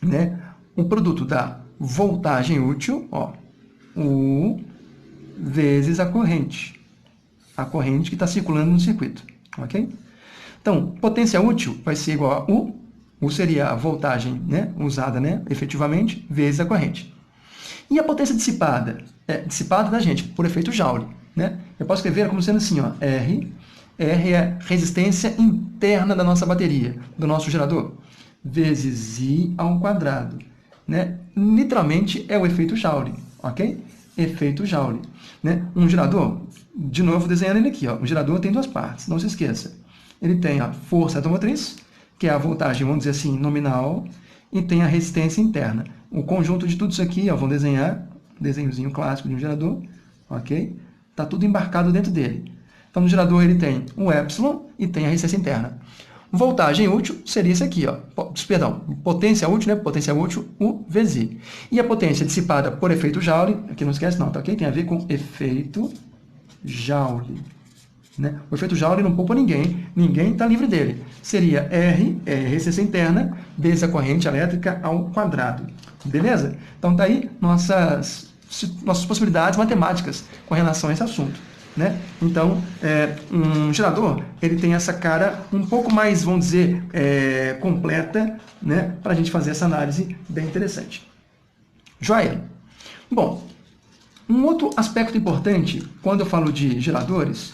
né, um produto da voltagem útil, ó, U vezes a corrente que está circulando no circuito, ok? Então, potência útil vai ser igual a U, U seria a voltagem, né, usada, né, efetivamente, vezes a corrente. E a potência dissipada? Dissipada da gente, por efeito Joule, né? Eu posso escrever como sendo assim, ó, R é a resistência interna da nossa bateria, do nosso gerador, vezes I ao quadrado. Né? Literalmente é o efeito Joule, ok? Efeito Joule. Né? Um gerador, de novo desenhando ele aqui, ó, o gerador tem duas partes, não se esqueça. Ele tem a força automotriz, que é a voltagem, vamos dizer assim, nominal, e tem a resistência interna. O conjunto de tudo isso aqui, ó, vamos desenhar, desenhozinho clássico de um gerador, ok? Está tudo embarcado dentro dele. Então, no gerador ele tem o epsilon e tem a resistência interna. Voltagem útil seria isso aqui, ó. Perdão, potência útil, né? Potência útil, U vezes I. E a potência dissipada por efeito Joule, aqui não esquece não, tá ok? Tem a ver com efeito Joule. Né? O efeito Joule não poupa ninguém está livre dele. Seria R, resistência interna, vezes a corrente elétrica ao quadrado. Beleza? Então, tá aí nossas possibilidades matemáticas com relação a esse assunto. Né? Então, um gerador ele tem essa cara um pouco mais, vamos dizer, completa, né? Para a gente fazer essa análise bem interessante. Joia? Bom, um outro aspecto importante quando eu falo de geradores,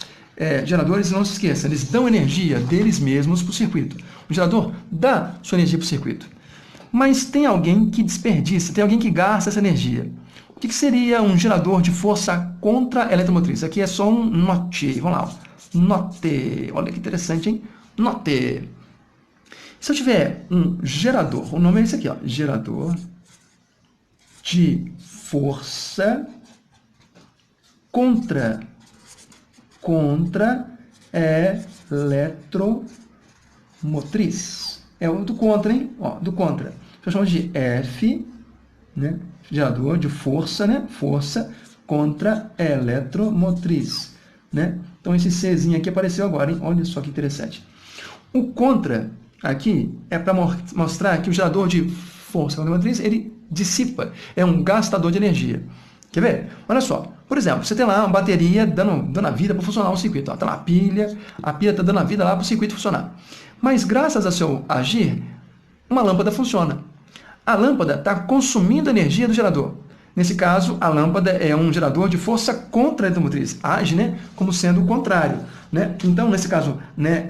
geradores, não se esqueça, eles dão energia deles mesmos para o circuito. O gerador dá sua energia para o circuito. Mas tem alguém que desperdiça, tem alguém que gasta essa energia. O que seria um gerador de força contra-eletromotriz? Aqui é só um note. Vamos lá. Note. Olha que interessante, hein? Note. Se eu tiver um gerador, o nome é esse aqui, ó. Gerador de força contra-eletromotriz. É o do contra, hein? Ó, do contra. Eu chamo de F, né? Gerador de força, né? Força contra eletromotriz, né? Então, esse Czinho aqui apareceu agora, hein? Olha só que interessante. O contra aqui é para mostrar que o gerador de força eletromotriz, ele dissipa, é um gastador de energia. Quer ver? Olha só, por exemplo, você tem lá uma bateria dando a vida para funcionar um circuito. Está lá a pilha está dando a vida lá para o circuito funcionar. Mas graças ao seu agir, uma lâmpada funciona. A lâmpada está consumindo energia do gerador. Nesse caso, a lâmpada é um gerador de força contra a eletromotriz. Age, né, como sendo o contrário. Né? Então, nesse caso, né,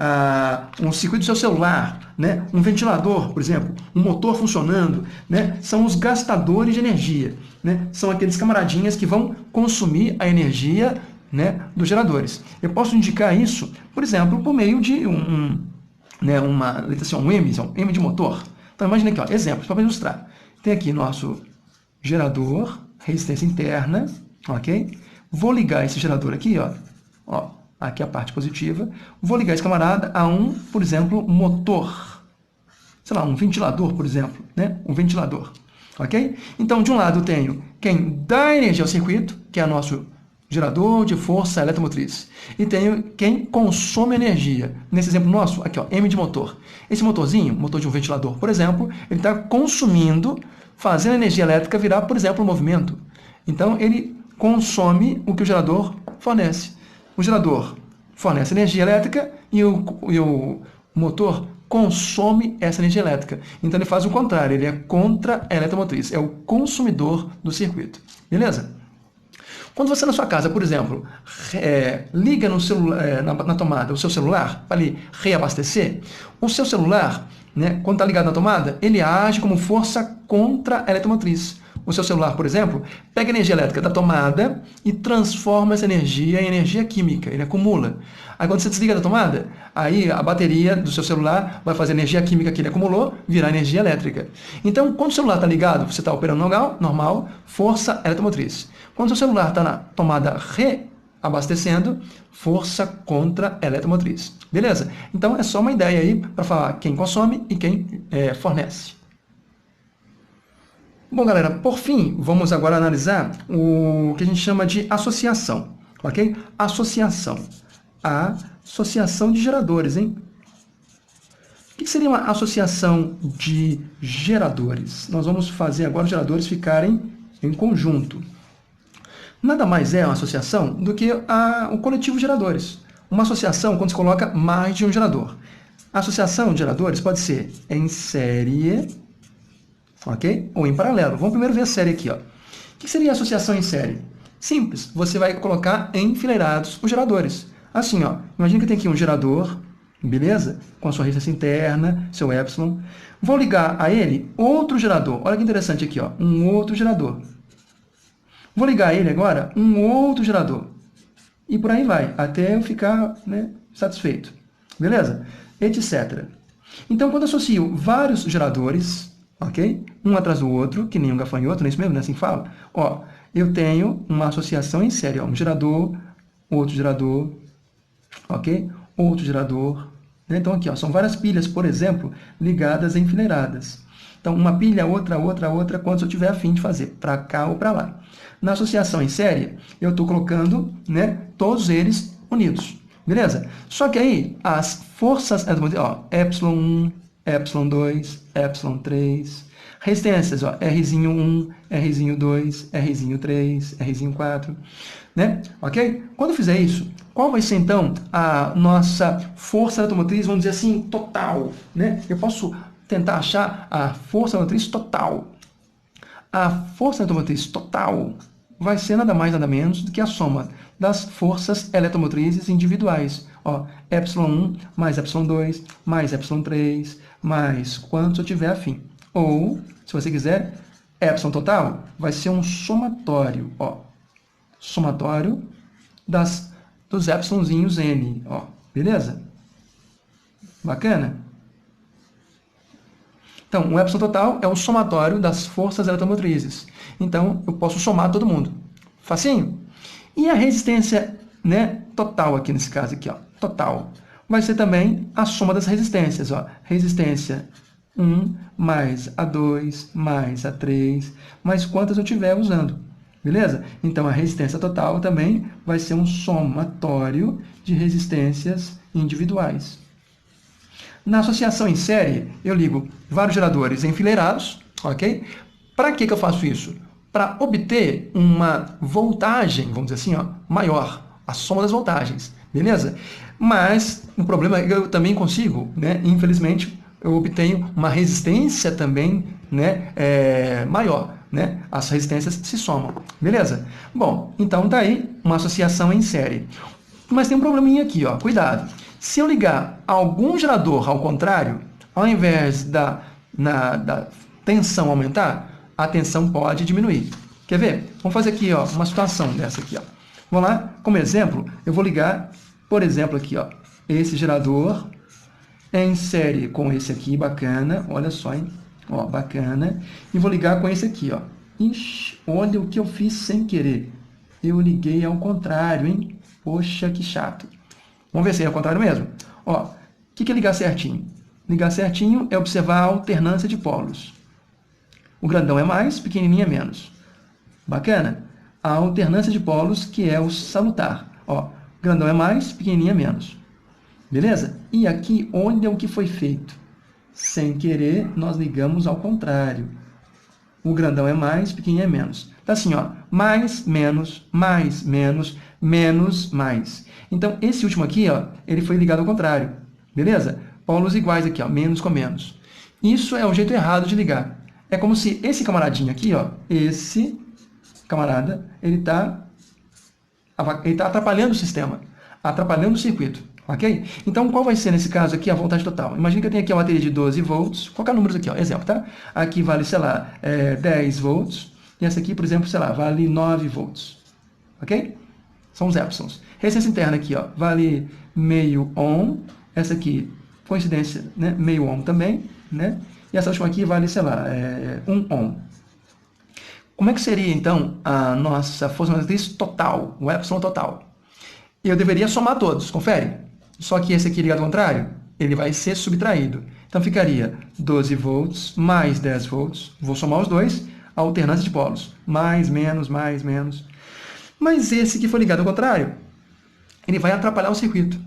um circuito do seu celular, né, um ventilador, por exemplo, um motor funcionando, né, são os gastadores de energia. Né? São aqueles camaradinhas que vão consumir a energia, né, dos geradores. Eu posso indicar isso, por exemplo, por meio de uma letra assim, um M de motor. Então, imagine aqui, ó, exemplos para ilustrar. Tem aqui nosso gerador, resistência interna, ok? Vou ligar esse gerador aqui, ó, aqui a parte positiva. Vou ligar esse camarada a por exemplo, motor. Sei lá, um ventilador, por exemplo, né? Um ventilador, ok? Então, de um lado eu tenho quem dá energia ao circuito, que é nosso gerador de força eletromotriz. E tenho quem consome energia. Nesse exemplo nosso, aqui, ó, M de motor. Esse motorzinho, motor de um ventilador, por exemplo, ele está consumindo, fazendo a energia elétrica virar, por exemplo, um movimento. Então, ele consome o que o gerador fornece. O gerador fornece energia elétrica e o motor consome essa energia elétrica. Então, ele faz o contrário, ele é contra a eletromotriz, é o consumidor do circuito. Beleza? Quando você na sua casa, por exemplo, liga no celular, na tomada o seu celular para ele reabastecer, o seu celular, né, quando está ligado na tomada, ele age como força contra a eletromotriz. O seu celular, por exemplo, pega a energia elétrica da tomada e transforma essa energia em energia química, ele acumula. Aí quando você desliga da tomada, aí a bateria do seu celular vai fazer a energia química que ele acumulou virar energia elétrica. Então, quando o celular está ligado, você está operando normal, força eletromotriz. Quando o seu celular está na tomada reabastecendo, força contra eletromotriz. Beleza? Então, é só uma ideia aí para falar quem consome e quem fornece. Bom, galera, por fim, vamos agora analisar o que a gente chama de associação, ok? Associação. A associação de geradores, hein? O que seria uma associação de geradores? Nós vamos fazer agora os geradores ficarem em conjunto. Nada mais é uma associação do que o coletivo de geradores. Uma associação quando se coloca mais de um gerador. A associação de geradores pode ser em série, ok? Ou em paralelo. Vamos primeiro ver a série aqui, ó. O que seria a associação em série? Simples. Você vai colocar enfileirados os geradores. Assim, ó. Imagina que tem aqui um gerador, beleza? Com a sua resistência interna, seu epsilon. Vou ligar a ele outro gerador. Olha que interessante aqui, ó. Um outro gerador. Vou ligar a ele agora um outro gerador. E por aí vai, até eu ficar, né, satisfeito. Beleza? Etc. Então, quando eu associo vários geradores, ok? Um atrás do outro, que nem um gafanhoto, não é isso mesmo? Não é assim que fala? Ó, eu tenho uma associação em série. Ó, um gerador, outro gerador, ok? Outro gerador. Né? Então, aqui, ó, são várias pilhas, por exemplo, ligadas enfileiradas. Então, uma pilha, outra, quando eu tiver a fim de fazer, para cá ou para lá. Na associação em série, eu estou colocando, né, todos eles unidos. Beleza? Só que aí, as forças, ó, epsilon 1, epsilon 2, epsilon 3, resistências, ó, Rzinho 1, Rzinho 2, Rzinho 3, Rzinho 4, né? Ok? Quando eu fizer isso, qual vai ser, então, a nossa força eletromotriz, vamos dizer assim, total, né? Eu posso tentar achar a força eletromotriz total. A força eletromotriz total vai ser nada mais, nada menos do que a soma das forças eletromotrizes individuais. Ó, epsilon 1 mais epsilon 2 mais epsilon 3 mais quantos eu tiver afim. Ou, se você quiser, epsilon total vai ser um somatório. Ó, somatório dos epsilonzinhos n. Ó, beleza? Bacana? Então, o epsilon total é o somatório das forças eletromotrizes. Então, eu posso somar todo mundo. Facinho? E a resistência, né, total aqui nesse caso aqui, ó, total, vai ser também a soma das resistências, ó. Resistência 1 mais a 2 mais a 3, mais quantas eu estiver usando. Beleza? Então, a resistência total também vai ser um somatório de resistências individuais. Na associação em série, eu ligo vários geradores enfileirados, ok? Para que eu faço isso? Para obter uma voltagem, vamos dizer assim, ó, maior, a soma das voltagens, beleza? Mas o problema é que eu também consigo, né? Infelizmente, eu obtenho uma resistência também, né? Maior, né? As resistências se somam, beleza? Bom, então tá aí uma associação em série. Mas tem um probleminha aqui, ó, cuidado. Se eu ligar algum gerador ao contrário, ao invés da tensão aumentar, a tensão pode diminuir. Quer ver? Vamos fazer aqui, ó, uma situação dessa aqui, ó. Vamos lá, como exemplo, eu vou ligar, por exemplo, aqui, ó, esse gerador em série com esse aqui, bacana, olha só, hein? Ó, bacana. E vou ligar com esse aqui, ó. Ixi, olha o que eu fiz sem querer. Eu liguei ao contrário, hein? Poxa, que chato. Vamos ver se é ao contrário mesmo. Ó, o que é ligar certinho? Ligar certinho é observar a alternância de polos. O grandão é mais, pequenininho é menos. Bacana? A alternância de polos, que é o salutar. Ó, grandão é mais, pequenininho é menos. Beleza? E aqui, olha o que foi feito. Sem querer, nós ligamos ao contrário. O grandão é mais, pequenininho é menos. Tá assim, ó, mais, menos, menos, mais. Então, esse último aqui, ó, ele foi ligado ao contrário. Beleza? Polos iguais aqui, ó, menos com menos. Isso é o jeito errado de ligar. É como se esse camaradinho aqui, ó, esse camarada, ele tá atrapalhando o sistema, atrapalhando o circuito, ok? Então, qual vai ser, nesse caso aqui, a voltagem total? Imagina que eu tenho aqui uma bateria de 12 volts, vou colocar números aqui, ó, exemplo, tá? Aqui vale, sei lá, 10 volts, e essa aqui, por exemplo, sei lá, vale 9 volts, ok? São os épsilons. Resistência interna aqui, ó, vale meio ohm, essa aqui, coincidência, né, meio ohm também, né? E essa última aqui vale, sei lá, 1 ohm. Como é que seria, então, a nossa força motriz total, o epsilon total? Eu deveria somar todos, confere? Só que esse aqui ligado ao contrário, ele vai ser subtraído. Então, ficaria 12 volts mais 10 volts, vou somar os dois, a alternância de polos, mais, menos, mais, menos. Mas esse que foi ligado ao contrário, ele vai atrapalhar o circuito.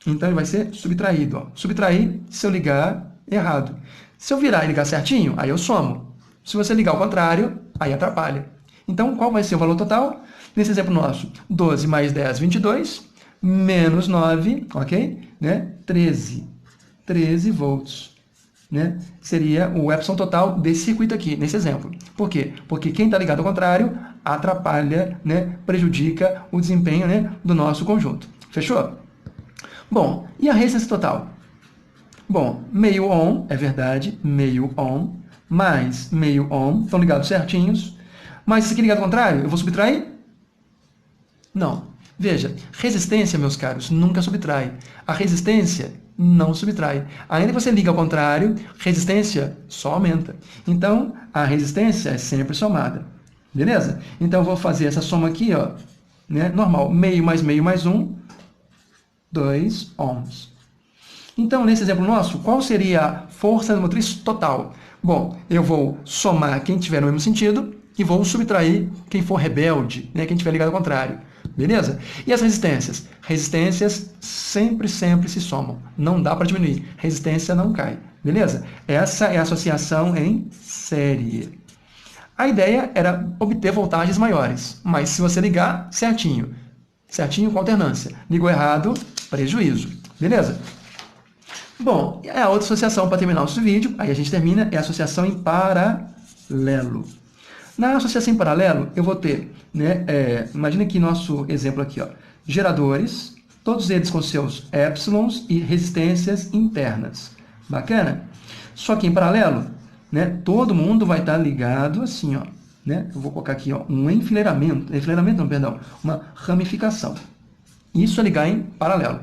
Então, ele vai ser subtraído. Ó. Subtrair, se eu ligar errado. Se eu virar e ligar certinho, aí eu somo. Se você ligar ao contrário, aí atrapalha. Então, qual vai ser o valor total? Nesse exemplo nosso, 12 mais 10, 22, menos 9, ok? Né? 13 volts. Né? Seria o epsilon total desse circuito aqui, nesse exemplo. Por quê? Porque quem está ligado ao contrário atrapalha, né? Prejudica o desempenho, né? Do nosso conjunto. Fechou? Bom, e a resistência total? Bom, meio ohm, é verdade, meio ohm, mais meio ohm, estão ligados certinhos. Mas se aqui ligado ao contrário, eu vou subtrair? Não. Veja, resistência, meus caros, nunca subtrai. A resistência não subtrai. Ainda que você liga ao contrário, resistência só aumenta. Então, a resistência é sempre somada. Beleza? Então, eu vou fazer essa soma aqui, ó, né, normal. Meio mais 1, 2 ohms. Então, nesse exemplo nosso, qual seria a força motriz total? Bom, eu vou somar quem tiver no mesmo sentido e vou subtrair quem for rebelde, né, quem tiver ligado ao contrário. Beleza? E as resistências? Resistências sempre se somam. Não dá para diminuir. Resistência não cai. Beleza? Essa é a associação em série. A ideia era obter voltagens maiores, mas se você ligar certinho com alternância, ligou errado, prejuízo. Beleza? Bom, a outra associação para terminar o nosso vídeo, aí a gente termina, é a associação em paralelo. Na associação em paralelo, eu vou ter, né, imagina aqui nosso exemplo aqui, ó, geradores, todos eles com seus épsilons e resistências internas. Bacana? Só que em paralelo, né, todo mundo vai estar ligado assim, ó, né? Eu vou colocar aqui, ó, um enfileiramento, uma ramificação. Isso é ligar em paralelo.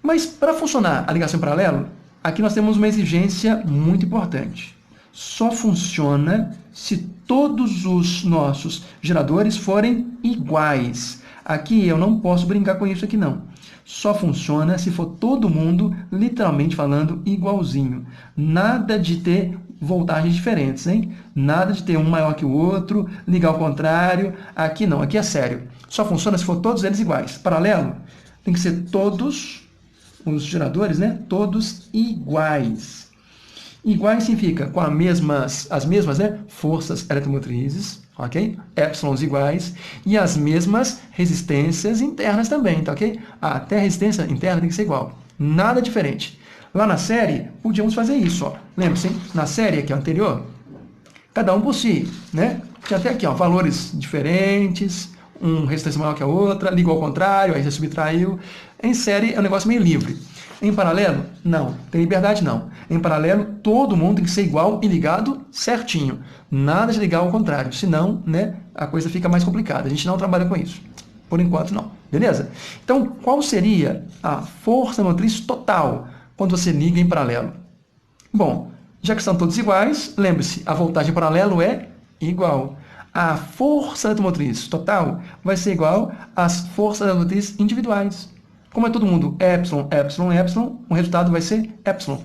Mas para funcionar a ligação em paralelo, aqui nós temos uma exigência muito importante. Só funciona se todos os nossos geradores forem iguais. Aqui eu não posso brincar com isso aqui não. Só funciona se for todo mundo, literalmente falando, igualzinho. Nada de ter voltagens diferentes, hein? Nada de ter um maior que o outro, ligar ao contrário. Aqui não, aqui é sério. Só funciona se for todos eles iguais. Paralelo, tem que ser todos os geradores, né, todos iguais. Iguais significa com as mesmas, né, forças eletromotrizes, ok? Épsilons iguais, e as mesmas resistências internas também, tá ok? Até a resistência interna tem que ser igual, nada diferente. Lá na série, podíamos fazer isso, ó. Lembre-se, na série aqui anterior, cada um por si, né? Tinha até aqui, ó, valores diferentes, resistência maior que a outra, ligou ao contrário, aí você subtraiu. Em série é um negócio meio livre. Em paralelo, não. Tem liberdade, não. Em paralelo, todo mundo tem que ser igual e ligado certinho. Nada de ligar ao contrário, senão, né, a coisa fica mais complicada. A gente não trabalha com isso. Por enquanto, não. Beleza? Então, qual seria a força motriz total quando você liga em paralelo? Bom, já que são todos iguais, lembre-se, a voltagem em paralelo é igual. A força eletromotriz total vai ser igual às forças eletromotrizes individuais. Como é todo mundo epsilon, epsilon, epsilon, o resultado vai ser epsilon.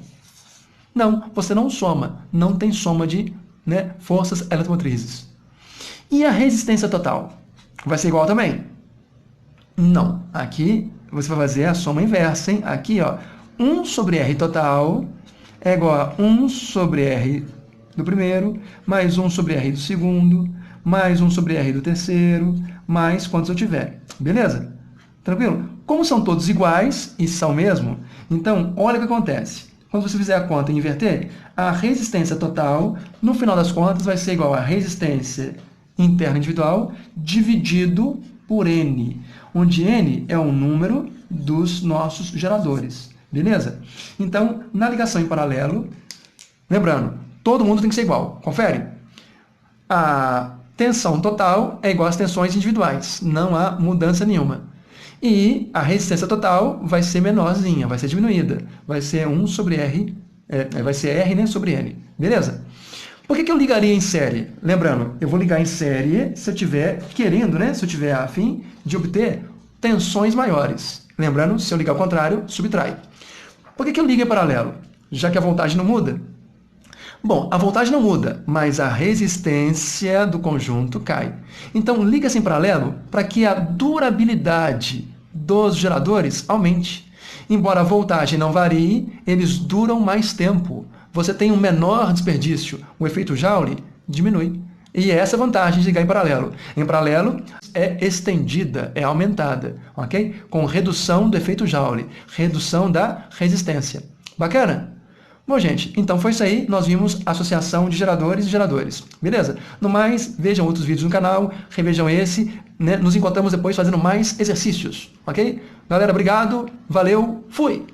Não, você não soma. Não tem soma de, né, forças eletromotrizes. E a resistência total? Vai ser igual também? Não. Aqui você vai fazer a soma inversa, hein? Aqui, ó, 1 sobre R total é igual a 1 sobre R do primeiro, mais 1 sobre R do segundo, mais 1 sobre R do terceiro, mais quantos eu tiver. Beleza? Tranquilo? Como são todos iguais, e são mesmo, então, olha o que acontece. Quando você fizer a conta e inverter, a resistência total, no final das contas, vai ser igual a resistência interna individual dividido por N, onde N é o número dos nossos geradores. Beleza? Então, na ligação em paralelo, lembrando, todo mundo tem que ser igual. Confere? A tensão total é igual às tensões individuais. Não há mudança nenhuma. E a resistência total vai ser menorzinha, vai ser diminuída. Vai ser 1 sobre R, vai ser R, né, sobre N. Beleza? Por que eu ligaria em série? Lembrando, eu vou ligar em série se eu estiver querendo, né, se eu estiver a fim de obter tensões maiores. Lembrando, se eu ligar ao contrário, subtrai. Por que eu ligo em paralelo? Já que a voltagem não muda? Bom, a voltagem não muda, mas a resistência do conjunto cai. Então, liga-se em paralelo para que a durabilidade dos geradores aumente. Embora a voltagem não varie, eles duram mais tempo. Você tem um menor desperdício. O efeito Joule diminui. E é essa a vantagem de ligar em paralelo. Em paralelo, é estendida, é aumentada, ok? Com redução do efeito Joule, redução da resistência. Bacana? Bom, gente, então foi isso aí. Nós vimos associação de geradores e geradores. Beleza? No mais, vejam outros vídeos no canal, revejam esse, né? Nos encontramos depois fazendo mais exercícios, ok? Galera, obrigado, valeu, fui!